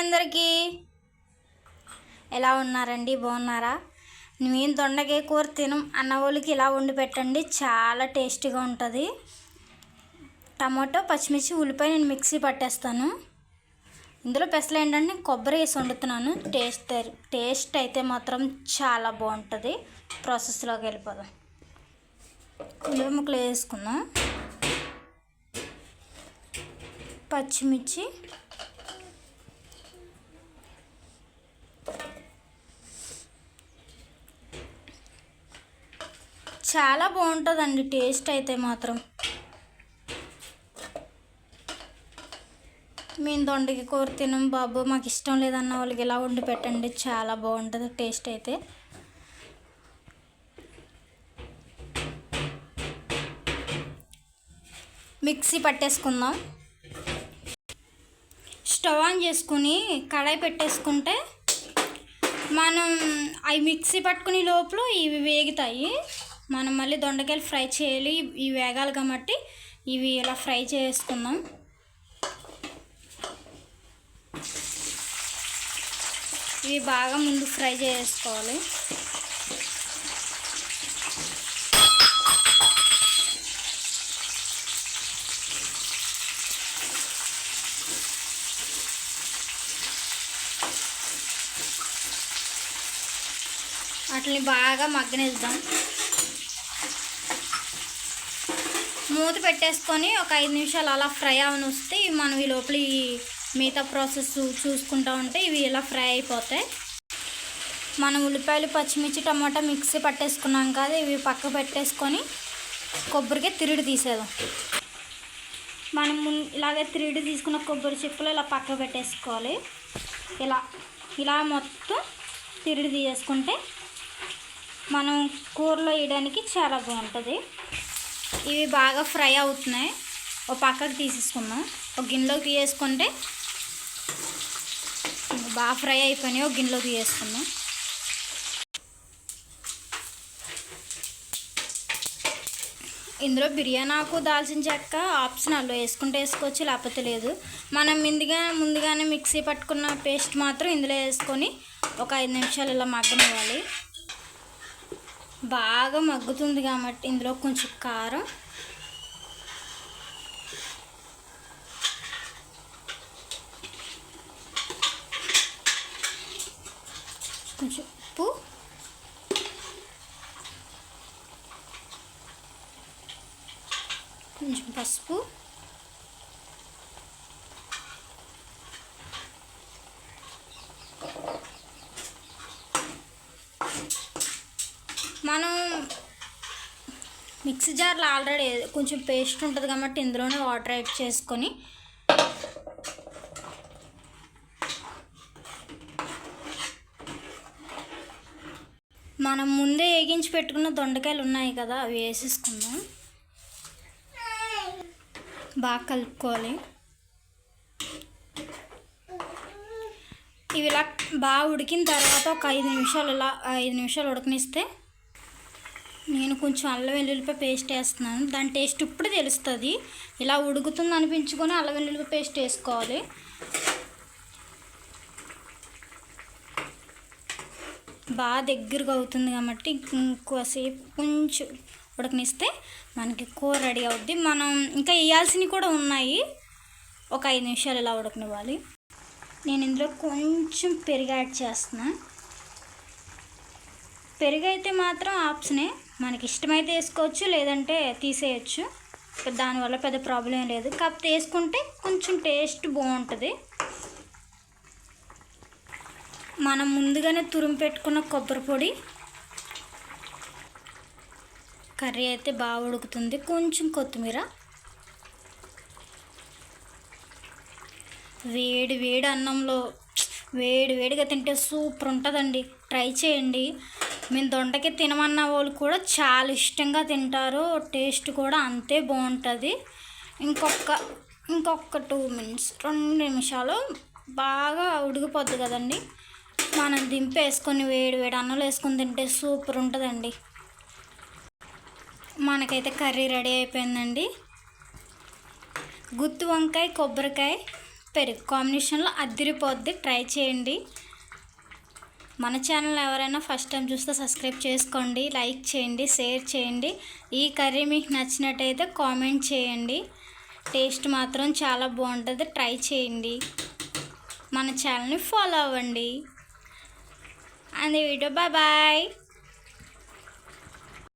అందరికీ ఎలా ఉన్నారండి? బాగున్నారా? నేను దొండకాయ కూర తినం అన్న వాళ్ళకి ఇలా వండి పెట్టండి, చాలా టేస్టీగా ఉంటుంది. టమాటో, పచ్చిమిర్చి, ఉల్లిపాయ నేను మిక్సీ పట్టేస్తాను. ఇందులో పెసలు ఏంటంటే కొబ్బరి వేసి వండుతున్నాను. టేస్ట్ అయితే మాత్రం చాలా బాగుంటుంది. ప్రాసెస్లోకి వెళ్ళిపోదాం. ఉల్లిపాయ ముక్కలు వేసుకుందాం. పచ్చిమిర్చి, చాలా బాగుంటుందండి టేస్ట్ అయితే మాత్రం. మేము దొండకాయ కూర తినం బాబు, మాకు ఇష్టం లేదన్న వాళ్ళకి ఇలా వండి పెట్టండి, చాలా బాగుంటుంది టేస్ట్ అయితే. మిక్సీ పట్టేసుకుందాం. స్టవ్ ఆన్ చేసుకుని కడాయి పెట్టేసుకుంటే మనం అవి మిక్సీ పట్టుకునే లోపల ఇవి వేగుతాయి. మనం మళ్ళీ దొండకాయలు ఫ్రై చేయాలి, ఇవి వేగాలి కాబట్టి ఇవి ఇలా ఫ్రై చేసుకుందాం. ఇవి బాగా ముందు ఫ్రై చేసుకోవాలి. వాటిని బాగా మగ్గనిద్దాం. మూత పెట్టేసుకొని ఒక 5 నిమిషాలు అలా ఫ్రై అవని వస్తే మనం ఈ లోపల ఈ మిగతా ప్రాసెస్ చూసుకుంటూ ఉంటే ఇవి ఇలా ఫ్రై అయిపోతాయి. మనం ఉల్లిపాయలు, పచ్చిమిర్చి, టమాటా మిక్సీ పట్టేసుకున్నాం కదా, ఇవి పక్క పెట్టేసుకొని కొబ్బరికి తిరిడి తీసేద్దాం. మనం ఇలాగే తిరిడి తీసుకున్న కొబ్బరి చిప్పలు ఇలా పక్క పెట్టేసుకోవాలి. ఇలా మొత్తం తిరిడి తీసేసుకుంటే మనం కూరలో వేయడానికి చాలా బాగుంటుంది. ఇవి బాగా ఫ్రై అవుతున్నాయి, ఒక పక్కకు తీసేసుకుందాం. ఒక గిన్నెలోకి తీసేసుకుంటే బాగా ఫ్రై అయిపోయినాయి, ఒక గిన్నెలోకి తీసేసుకుందాం. ఇందులో బిర్యానీ ఆకు, దాల్చిన చెక్క ఆప్షనల్, వేసుకుంటే వేసుకోవచ్చు, లేకపోతే లేదు. మనం ముందుగానే మిక్సీ పట్టుకున్న పేస్ట్ మాత్రం ఇందులో వేసుకొని ఒక 5 నిమిషాలు ఇలా మగ్గనివ్వాలి. బాగా మగ్గుతుంది కాబట్టి ఇందులో కొంచెం కారం, కొంచెం ఉప్పు, కొంచెం పసుపు, మనం మిక్సీ జార్లో ఆల్రెడీ కొంచెం పేస్ట్ ఉంటుంది కాబట్టి ఇందులోనే వాటర్ యాడ్ చేసుకొని మనం ముందే వేగించి పెట్టుకున్న దొండకాయలు ఉన్నాయి కదా, అవి వేసేసుకుందాం. బాగా కలుపుకోవాలి. ఇవి ఇలా బాగా ఉడికిన తర్వాత ఒక 5 నిమిషాలు ఉడకనిస్తే నేను కొంచెం అల్లం వెల్లుల్లిపాయ పేస్ట్ వేస్తున్నాను. దాని టేస్ట్ ఇప్పుడు తెలుస్తుంది. ఇలా ఉడుకుతుంది అనిపించుకొని అల్లం వెల్లుల్లిపాయ పేస్ట్ వేసుకోవాలి. బాగా దగ్గరగా అవుతుంది కాబట్టి ఇంకోసేపు కొంచెం ఉడకనిస్తే మనకి కూర రెడీ అవుద్ది. మనం ఇంకా వేయాల్సినవి కూడా ఉన్నాయి. ఒక 5 నిమిషాలు ఇలా ఉడకనివ్వాలి. నేను ఇందులో కొంచెం పెరుగు యాడ్ చేస్తున్నా. పెరుగు అయితే మాత్రం ఆప్షనే, మనకి ఇష్టమైతే వేసుకోవచ్చు, లేదంటే తీసేయచ్చు. దానివల్ల పెద్ద ప్రాబ్లం లేదు. కాకపోతే వేసుకుంటే కొంచెం టేస్ట్ బాగుంటుంది. మనం ముందుగానే తురిమి పెట్టుకున్న కొబ్బరి పొడి, కర్రీ అయితే బాగా ఉడుకుతుంది. కొంచెం కొత్తిమీర, వేడి అన్నంలో వేడిగా తింటే సూపర్ ఉంటుందండి. ట్రై చేయండి. మేము దొండకాయ తినమన్న వాళ్ళు కూడా చాలా ఇష్టంగా తింటారు. టేస్ట్ కూడా అంతే బాగుంటుంది. ఇంకొక 2 నిమిషాలు బాగా ఉడికిపోద్ది కదండి. మనం దింపేసుకొని వేడి అన్నంలో వేసుకొని తింటే సూపర్ ఉంటుందండి. మనకైతే కర్రీ రెడీ అయిపోయిందండి. గుత్తి వంకాయ, కొబ్బరికాయ పెరుగు కాంబినేషన్లో అదిరిపోద్ది. ట్రై చేయండి. మన ఛానల్ ఎవరైనా ఫస్ట్ టైం చూస్తే సబ్స్క్రైబ్ చేసుకోండి, లైక్ చేయండి, షేర్ చేయండి. ఈ కర్రీ మీకు నచ్చినట్టయితే కామెంట్ చేయండి. టేస్ట్ మాత్రం చాలా బాగుంటుంది. ట్రై చేయండి. మన ఛానల్ని ఫాలో అవ్వండి. అండ్ ఈ వీడియో బాయ్.